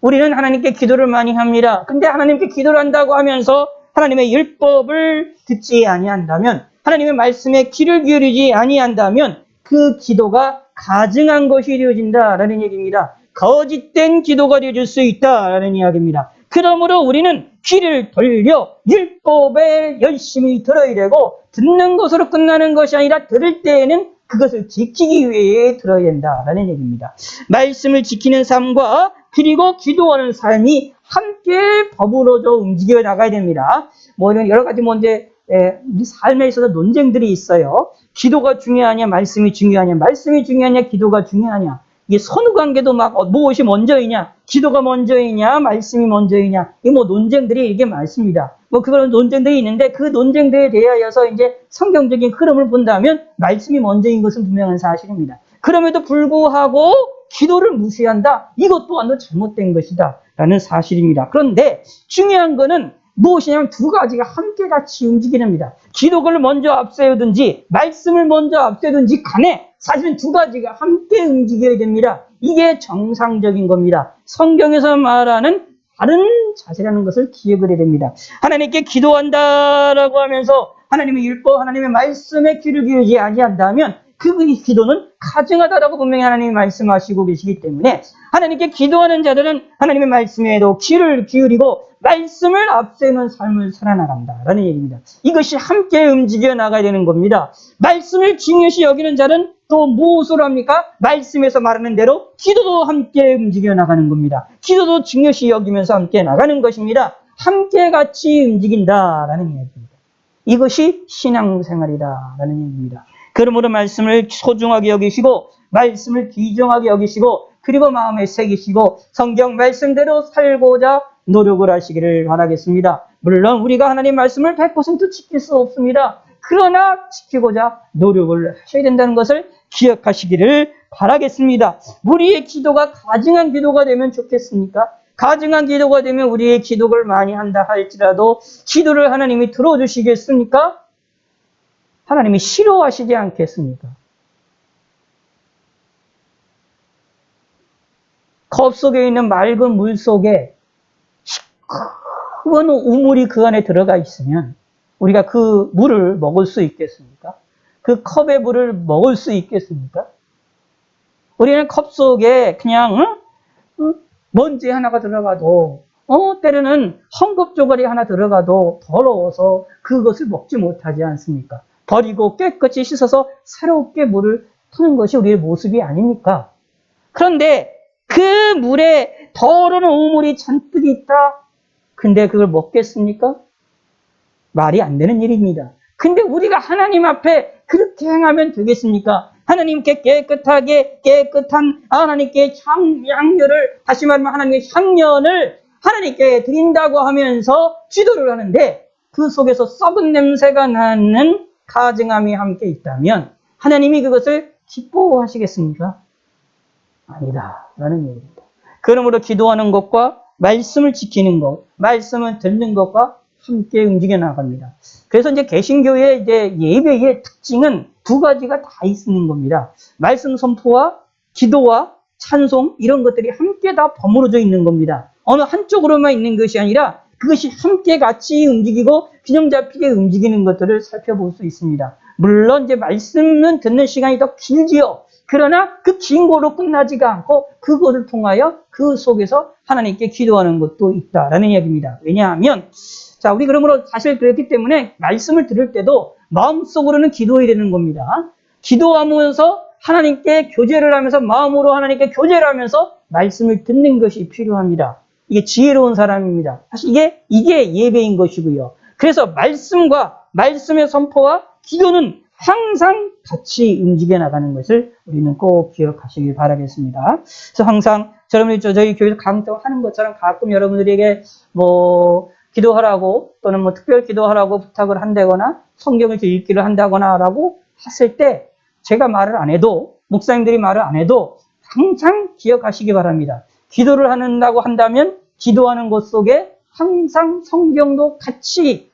우리는 하나님께 기도를 많이 합니다. 근데 하나님께 기도를 한다고 하면서 하나님의 율법을 듣지 아니한다면, 하나님의 말씀에 귀를 기울이지 아니한다면 그 기도가 가증한 것이 되어진다라는 얘기입니다. 거짓된 기도가 되어질 수 있다라는 이야기입니다. 그러므로 우리는 귀를 돌려 율법에 열심히 들어야 되고, 듣는 것으로 끝나는 것이 아니라 들을 때에는 그것을 지키기 위해 들어야 된다라는 얘기입니다. 말씀을 지키는 삶과 그리고 기도하는 삶이 함께 더불어져 움직여 나가야 됩니다. 이런 여러 가지 우리 삶에 있어서 논쟁들이 있어요. 기도가 중요하냐, 말씀이 중요하냐, 말씀이 중요하냐, 기도가 중요하냐. 이게 선후관계도 막 무엇이 먼저이냐, 기도가 먼저이냐, 말씀이 먼저이냐, 이 뭐 논쟁들이 이게 많습니다. 뭐 그런 논쟁들이 있는데 그 논쟁들에 대하여서 이제 성경적인 흐름을 본다면 말씀이 먼저인 것은 분명한 사실입니다. 그럼에도 불구하고 기도를 무시한다. 이것 또한도 잘못된 것이다. 라는 사실입니다. 그런데 중요한 거는 무엇이냐면 두 가지가 함께 같이 움직이는 겁니다. 기도를 먼저 앞세우든지 말씀을 먼저 앞세우든지 간에 사실은 두 가지가 함께 움직여야 됩니다. 이게 정상적인 겁니다. 성경에서 말하는 바른 자세라는 것을 기억을 해야 됩니다. 하나님께 기도한다라고 하면서 하나님의 율법, 하나님의 말씀에 귀를 기울이지 아니한다면 그 기도는 가증하다라고 분명히 하나님이 말씀하시고 계시기 때문에 하나님께 기도하는 자들은 하나님의 말씀에도 귀를 기울이고 말씀을 앞세우는 삶을 살아나간다라는 얘기입니다. 이것이 함께 움직여 나가야 되는 겁니다. 말씀을 중요시 여기는 자는 또 무엇으로 합니까? 말씀에서 말하는 대로 기도도 함께 움직여 나가는 겁니다. 기도도 중요시 여기면서 함께 나가는 것입니다. 함께 같이 움직인다라는 얘기입니다. 이것이 신앙생활이다라는 얘기입니다. 그러므로 말씀을 소중하게 여기시고 말씀을 귀중하게 여기시고 그리고 마음에 새기시고 성경 말씀대로 살고자 노력을 하시기를 바라겠습니다. 물론 우리가 하나님 말씀을 100% 지킬 수 없습니다. 그러나 지키고자 노력을 하셔야 된다는 것을 기억하시기를 바라겠습니다. 우리의 기도가 가증한 기도가 되면 좋겠습니까? 가증한 기도가 되면 우리의 기도를 많이 한다 할지라도 기도를 하나님이 들어주시겠습니까? 하나님이 싫어하시지 않겠습니까? 컵 속에 있는 맑은 물 속에 큰 우물이 그 안에 들어가 있으면 우리가 그 물을 먹을 수 있겠습니까? 그 컵의 물을 먹을 수 있겠습니까? 우리는 컵 속에 그냥 먼지 하나가 들어가도 때로는 헝겊 조각이 하나 들어가도 더러워서 그것을 먹지 못하지 않습니까? 버리고 깨끗이 씻어서 새롭게 물을 푸는 것이 우리의 모습이 아닙니까? 그런데 그 물에 더러운 우물이 잔뜩 있다. 근데 그걸 먹겠습니까? 말이 안 되는 일입니다. 근데 우리가 하나님 앞에 그렇게 행하면 되겠습니까? 하나님께 깨끗한 하나님께 향료를, 다시 말하면 하나님의 향년을 하나님께 드린다고 하면서 기도를 하는데 그 속에서 썩은 냄새가 나는 가증함이 함께 있다면 하나님이 그것을 기뻐하시겠습니까? 아니다 라는 얘기입니다. 그러므로 기도하는 것과 말씀을 지키는 것, 말씀을 듣는 것과 함께 움직여 나갑니다. 그래서 이제 개신교의 이제 예배의 특징은 두 가지가 다 있는 겁니다. 말씀 선포와 기도와 찬송 이런 것들이 함께 다 버무려져 있는 겁니다. 어느 한쪽으로만 있는 것이 아니라 그것이 함께 같이 움직이고 균형 잡히게 움직이는 것들을 살펴볼 수 있습니다. 물론 이제 말씀은 듣는 시간이 더 길지요. 그러나 그 긴 거로 끝나지가 않고 그것을 통하여 그 속에서 하나님께 기도하는 것도 있다라는 이야기입니다. 왜냐하면 자, 우리 그러므로 사실 그렇기 때문에 말씀을 들을 때도 마음속으로는 기도해야 되는 겁니다. 기도하면서 하나님께 교제를 하면서 마음으로 하나님께 교제를 하면서 말씀을 듣는 것이 필요합니다. 이게 지혜로운 사람입니다. 사실 이게 예배인 것이고요. 그래서 말씀과 말씀의 선포와 기도는 항상 같이 움직여 나가는 것을 우리는 꼭 기억하시길 바라겠습니다. 그래서 항상 저희 교회에서 강조하는 것처럼 가끔 여러분들에게 기도하라고 또는 특별 기도하라고 부탁을 한다거나 성경을 읽기를 한다거나라고 했을 때 제가 말을 안 해도 목사님들이 말을 안 해도 항상 기억하시기 바랍니다. 기도를 한다고 한다면 기도하는 것 속에 항상 성경도 같이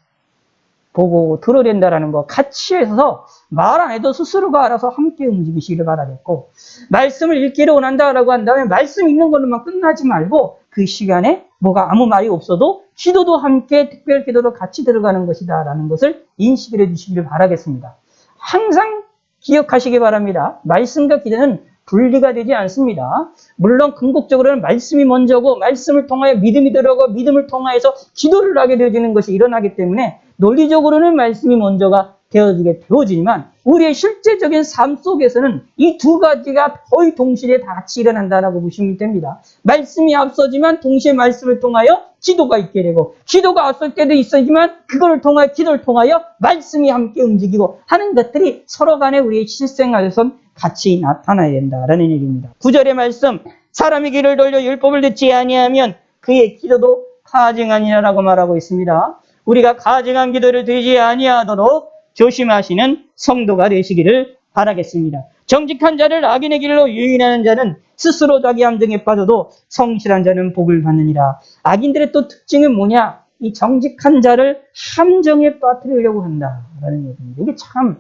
보고 들어야 된다는 거 같이 해서 말 안 해도 스스로가 알아서 함께 움직이시기를 바라겠고 말씀을 읽기를 원한다라고 한다면 말씀 읽는 걸로만 끝나지 말고 그 시간에 뭐가 아무 말이 없어도 기도도 함께 특별 기도로 같이 들어가는 것이다 라는 것을 인식을 해주시기를 바라겠습니다. 항상 기억하시기 바랍니다. 말씀과 기도는 분리가 되지 않습니다. 물론 궁극적으로는 말씀이 먼저고 말씀을 통하여 믿음이 들어가고 믿음을 통하여서 기도를 하게 되어지는 것이 일어나기 때문에 논리적으로는 말씀이 먼저가 되어지지만 우리의 실제적인 삶 속에서는 이 두 가지가 거의 동시에 다 같이 일어난다라고 보시면 됩니다. 말씀이 앞서지만 동시에 말씀을 통하여 기도가 있게 되고, 기도가 앞설 때도 있어지만 그걸 통하여, 기도를 통하여 말씀이 함께 움직이고 하는 것들이 서로 간에 우리의 실생활에서 같이 나타나야 된다라는 얘기입니다. 9절의 말씀, 사람이 귀를 돌려 율법을 듣지 아니하면 그의 기도도 가증하니라라고 말하고 있습니다. 우리가 가증한 기도를 드리지 아니하도록 조심하시는 성도가 되시기를 바라겠습니다. 정직한 자를 악인의 길로 유인하는 자는 스스로 자기 함정에 빠져도 성실한 자는 복을 받느니라. 악인들의 또 특징은 뭐냐? 이 정직한 자를 함정에 빠뜨리려고 한다라는 얘기입니다. 이게 참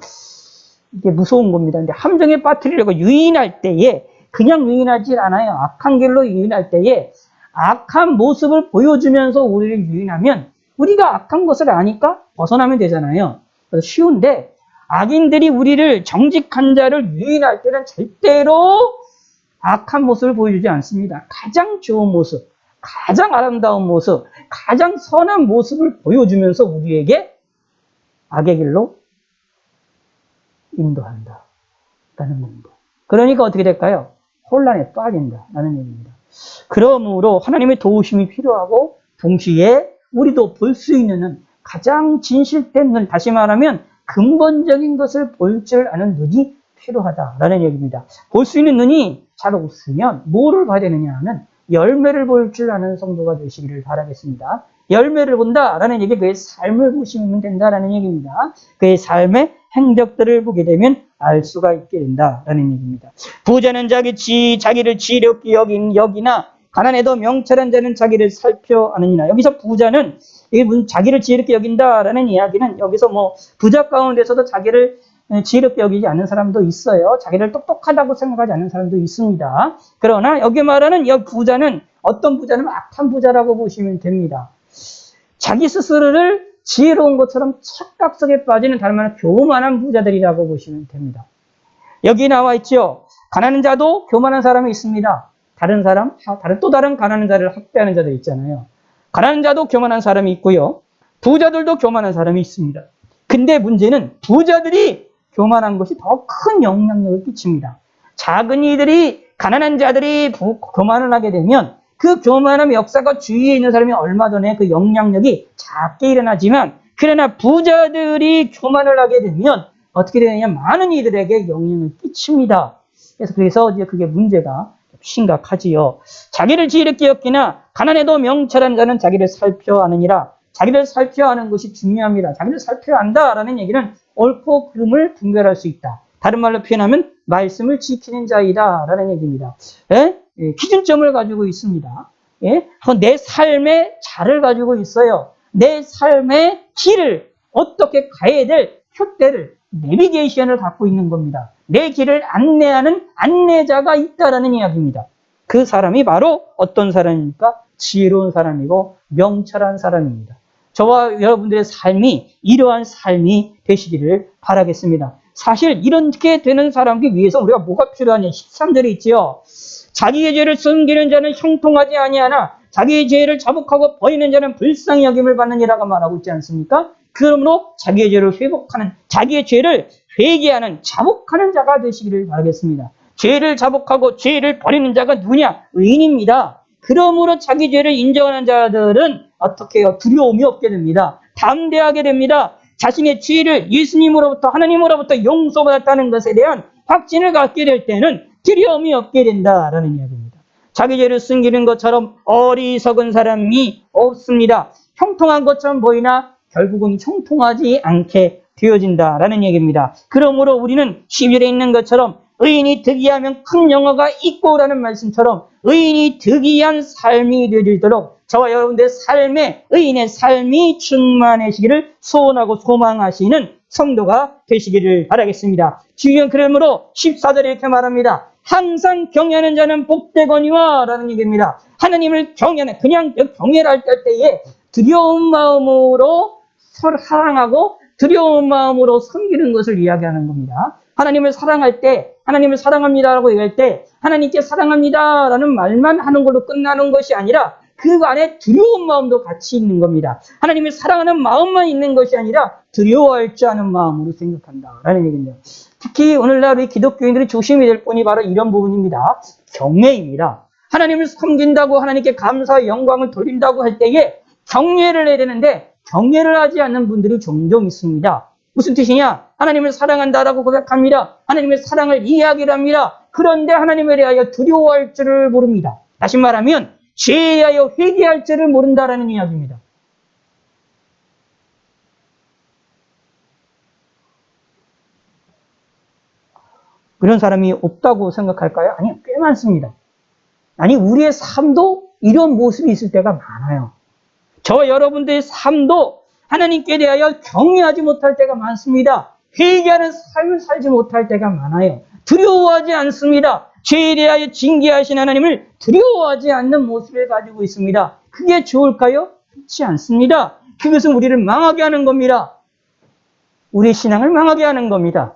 이게 무서운 겁니다. 근데 함정에 빠뜨리려고 유인할 때에 그냥 유인하지 않아요. 악한 길로 유인할 때에 악한 모습을 보여주면서 우리를 유인하면 우리가 악한 것을 아니까 벗어나면 되잖아요. 그래서 쉬운데 악인들이 우리를 정직한 자를 유인할 때는 절대로 악한 모습을 보여주지 않습니다. 가장 좋은 모습, 가장 아름다운 모습, 가장 선한 모습을 보여주면서 우리에게 악의 길로 인도한다라는 겁니다. 그러니까 어떻게 될까요? 혼란에 빠진다라는 얘기입니다. 그러므로 하나님의 도우심이 필요하고 동시에 우리도 볼 수 있는 가장 진실된 눈, 다시 말하면 근본적인 것을 볼 줄 아는 눈이 필요하다라는 얘기입니다. 볼 수 있는 눈이 잘 없으면 뭐를 봐야 되느냐 하면 열매를 볼 줄 아는 성도가 되시기를 바라겠습니다. 열매를 본다라는 얘기, 그의 삶을 보시면 된다라는 얘기입니다. 그의 삶의 행적들을 보게 되면 알 수가 있게 된다라는 얘기입니다. 부자는 자기를 지혜롭게 여기나 가난해도 명철한 자는 자기를 살펴 아느니라. 여기서 부자는 자기를 지혜롭게 여긴다라는 이야기는 여기서 뭐 부자 가운데서도 자기를 지혜롭게 여기지 않는 사람도 있어요. 자기를 똑똑하다고 생각하지 않는 사람도 있습니다. 그러나 여기 말하는 이 부자는 어떤 부자는 악한 부자라고 보시면 됩니다. 자기 스스로를 지혜로운 것처럼 착각 속에 빠지는 다른 말은 교만한 부자들이라고 보시면 됩니다. 여기 나와 있죠. 가난한 자도 교만한 사람이 있습니다. 또 다른 가난한 자를 학대하는 자들 있잖아요. 가난한 자도 교만한 사람이 있고요. 부자들도 교만한 사람이 있습니다. 근데 문제는 부자들이 교만한 것이 더 큰 영향력을 끼칩니다. 작은 이들이, 가난한 자들이 교만을 하게 되면 그 교만함의 역사가 주위에 있는 사람이 얼마 전에 그 영향력이 작게 일어나지만, 그러나 부자들이 교만을 하게 되면 어떻게 되느냐, 많은 이들에게 영향을 끼칩니다. 그래서 이제 그게 문제가 심각하지요. 자기를 지혜롭게 여기나 가난해도 명철한 자는 자기를 살펴 아느니라. 자기를 살펴 아는 것이 중요합니다. 자기를 살펴 안다라는 얘기는 옳고 그름을 분별할 수 있다. 다른 말로 표현하면 말씀을 지키는 자이다라는 얘기입니다. 기준점을 가지고 있습니다. 내 삶의 자를 가지고 있어요. 내 삶의 길을 어떻게 가야 될 푯대를, 내비게이션을 갖고 있는 겁니다. 내 길을 안내하는 안내자가 있다라는 이야기입니다. 그 사람이 바로 어떤 사람입니까? 지혜로운 사람이고 명철한 사람입니다. 저와 여러분들의 삶이 이러한 삶이 되시기를 바라겠습니다. 사실 이렇게 되는 사람들 위해서 우리가 뭐가 필요하냐? 13절에 있지요. 자기의 죄를 숨기는 자는 형통하지 아니하나 자기의 죄를 자복하고 버리는 자는 불쌍히 여김을 받느니라고 말하고 있지 않습니까? 그러므로 자기의 죄를 자기의 죄를 회개하는, 자복하는 자가 되시기를 바라겠습니다. 죄를 자복하고 죄를 버리는 자가 누구냐? 의인입니다. 그러므로 자기 죄를 인정하는 자들은 어떻게 해요? 두려움이 없게 됩니다. 담대하게 됩니다. 자신의 죄를 예수님으로부터, 하나님으로부터 용서받았다는 것에 대한 확신을 갖게 될 때는 두려움이 없게 된다라는 이야기입니다. 자기 죄를 숨기는 것처럼 어리석은 사람이 없습니다. 형통한 것처럼 보이나 결국은 형통하지 않게 되어진다라는 얘기입니다. 그러므로 우리는 12절에 있는 것처럼 의인이 득이하면 큰 영화가 있고라는 말씀처럼 의인이 득이한 삶이 되도록 저와 여러분들의 삶에 의인의 삶이 충만해지기를 소원하고 소망하시는 성도가 되시기를 바라겠습니다. 주여, 그러므로 14절에 이렇게 말합니다. 항상 경외하는 자는 복되거니와 라는 얘기입니다. 하나님을 경외하는, 그냥 경외를 할 때에 두려운 마음으로 서로 사랑하고 두려운 마음으로 섬기는 것을 이야기하는 겁니다. 하나님을 사랑할 때, 하나님을 사랑합니다라고 얘기할 때 하나님께 사랑합니다라는 말만 하는 걸로 끝나는 것이 아니라 그 안에 두려운 마음도 같이 있는 겁니다. 하나님을 사랑하는 마음만 있는 것이 아니라 두려워할 줄 아는 마음으로 생각한다라는 얘기입니다. 특히 오늘날 우리 기독교인들이 조심해야 될 부분이 바로 이런 부분입니다. 경외입니다. 하나님을 섬긴다고 하나님께 감사와 영광을 돌린다고 할 때에 경외를 해야 되는데 경외를 하지 않는 분들이 종종 있습니다. 무슨 뜻이냐? 하나님을 사랑한다라고 고백합니다. 하나님의 사랑을 이야기를 합니다. 그런데 하나님에 대하여 두려워할 줄을 모릅니다. 다시 말하면 죄에 대하여 회개할 줄을 모른다라는 이야기입니다. 그런 사람이 없다고 생각할까요? 아니요, 꽤 많습니다. 아니, 우리의 삶도 이런 모습이 있을 때가 많아요. 저와 여러분들의 삶도 하나님께 대하여 경외하지 못할 때가 많습니다. 회개하는 삶을 살지 못할 때가 많아요. 두려워하지 않습니다. 죄에 대하여 징계하신 하나님을 두려워하지 않는 모습을 가지고 있습니다. 그게 좋을까요? 그렇지 않습니다. 그것은 우리를 망하게 하는 겁니다. 우리의 신앙을 망하게 하는 겁니다.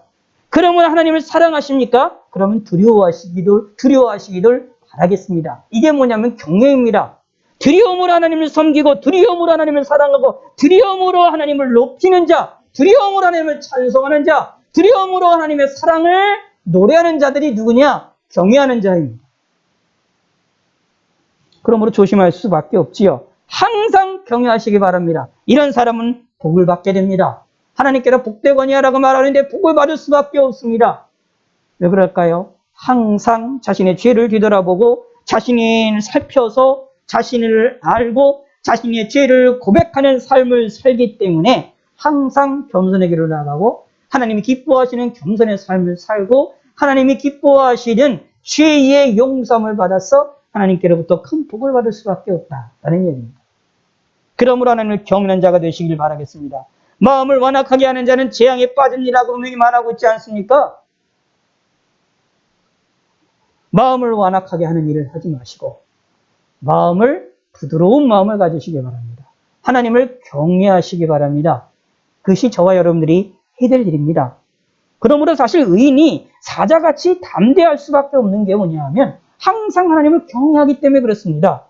그러면 하나님을 사랑하십니까? 그러면 두려워하시기를 바라겠습니다. 이게 뭐냐면 경외입니다. 두려움으로 하나님을 섬기고 두려움으로 하나님을 사랑하고 두려움으로 하나님을 높이는 자, 두려움으로 하나님을 찬송하는 자, 두려움으로 하나님의 사랑을 노래하는 자들이 누구냐? 경외하는 자입니다. 그러므로 조심할 수밖에 없지요. 항상 경외하시기 바랍니다. 이런 사람은 복을 받게 됩니다. 하나님께로 복되거니하라고 말하는데 복을 받을 수밖에 없습니다. 왜 그럴까요? 항상 자신의 죄를 뒤돌아보고 자신을 살펴서 자신을 알고 자신의 죄를 고백하는 삶을 살기 때문에 항상 겸손의 길을 나가고 하나님이 기뻐하시는 겸손의 삶을 살고 하나님이 기뻐하시는 죄의 용서함을 받아서 하나님께로부터 큰 복을 받을 수밖에 없다는 얘기입니다. 그러므로 하나님을 경외하는 자가 되시길 바라겠습니다. 마음을 완악하게 하는 자는 재앙에 빠집니다라고 분명히 말하고 있지 않습니까? 마음을 완악하게 하는 일을 하지 마시고 부드러운 마음을 가지시기 바랍니다. 하나님을 경외하시기 바랍니다. 그것이 저와 여러분들이 해야 될 일입니다. 그러므로 사실 의인이 사자같이 담대할 수밖에 없는 게 뭐냐면 항상 하나님을 경외하기 때문에 그렇습니다.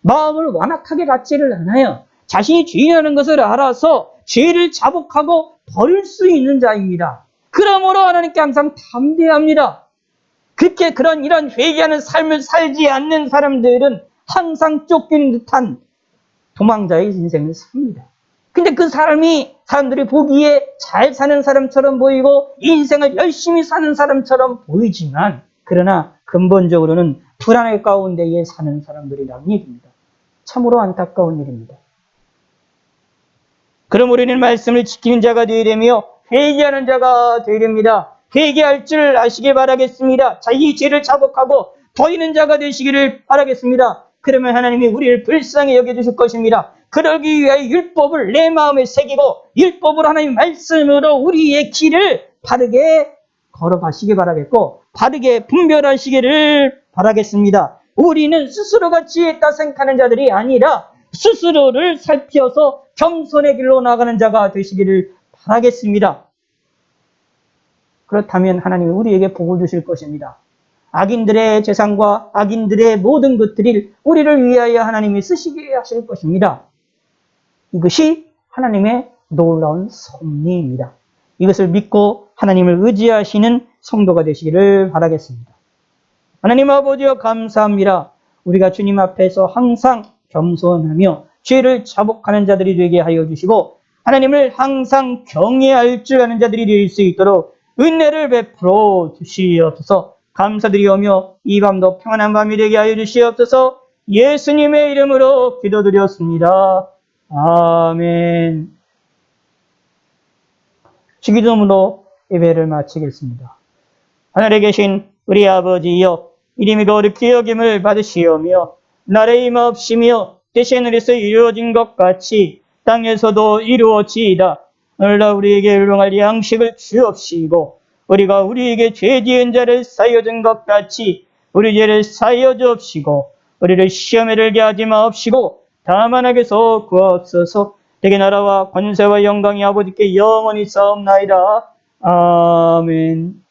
마음을 완악하게 갖지를 않아요. 자신이 죄인이라는 것을 알아서 죄를 자복하고 버릴 수 있는 자입니다. 그러므로 하나님께 항상 담대합니다. 그렇게 이런 회개하는 삶을 살지 않는 사람들은 항상 쫓기는 듯한 도망자의 인생을 삽니다. 근데 그 사람들이 보기에 잘 사는 사람처럼 보이고 인생을 열심히 사는 사람처럼 보이지만 그러나 근본적으로는 불안의 가운데에 사는 사람들이라는 얘기입니다. 참으로 안타까운 일입니다. 그럼 우리는 말씀을 지키는 자가 되어야 되며 회개하는 자가 되어야 됩니다. 회개할 줄 아시길 바라겠습니다. 자기 죄를 자복하고 버리는 자가 되시기를 바라겠습니다. 그러면 하나님이 우리를 불쌍히 여겨주실 것입니다. 그러기 위하여 율법을 내 마음에 새기고 율법으로 하나님 말씀으로 우리의 길을 바르게 걸어가시기 바라겠고 바르게 분별하시기를 바라겠습니다. 우리는 스스로가 지혜있다 생각하는 자들이 아니라 스스로를 살피어서 겸손의 길로 나가는 자가 되시기를 바라겠습니다. 그렇다면 하나님이 우리에게 복을 주실 것입니다. 악인들의 재산과 악인들의 모든 것들을 우리를 위하여 하나님이 쓰시게 하실 것입니다. 이것이 하나님의 놀라운 섭리입니다. 이것을 믿고 하나님을 의지하시는 성도가 되시기를 바라겠습니다. 하나님 아버지여 감사합니다. 우리가 주님 앞에서 항상 겸손하며 죄를 자복하는 자들이 되게 하여 주시고 하나님을 항상 경외할 줄 아는 자들이 될 수 있도록 은혜를 베풀어 주시옵소서. 감사드리오며 이 밤도 평안한 밤이 되게 하여 주시옵소서. 예수님의 이름으로 기도드렸습니다. 아멘. 주기도문으로 예배를 마치겠습니다. 하늘에 계신 우리 아버지여, 이름이 거룩히 여김을 받으시오며 나라의 임하옵시며 뜻이 하늘에서 이루어진 것 같이 땅에서도 이루어지이다. 오늘날 우리에게 일용할 양식을 주옵시고 우리가 우리에게 죄 지은 자를 사하여 준 것 같이 우리 죄를 사하여 주옵시고 우리를 시험에 들게 하지 마옵시고 다만 악에서 구하옵소서. 대개 나라와 권세와 영광이 아버지께 영원히 싸움나이다. 아멘.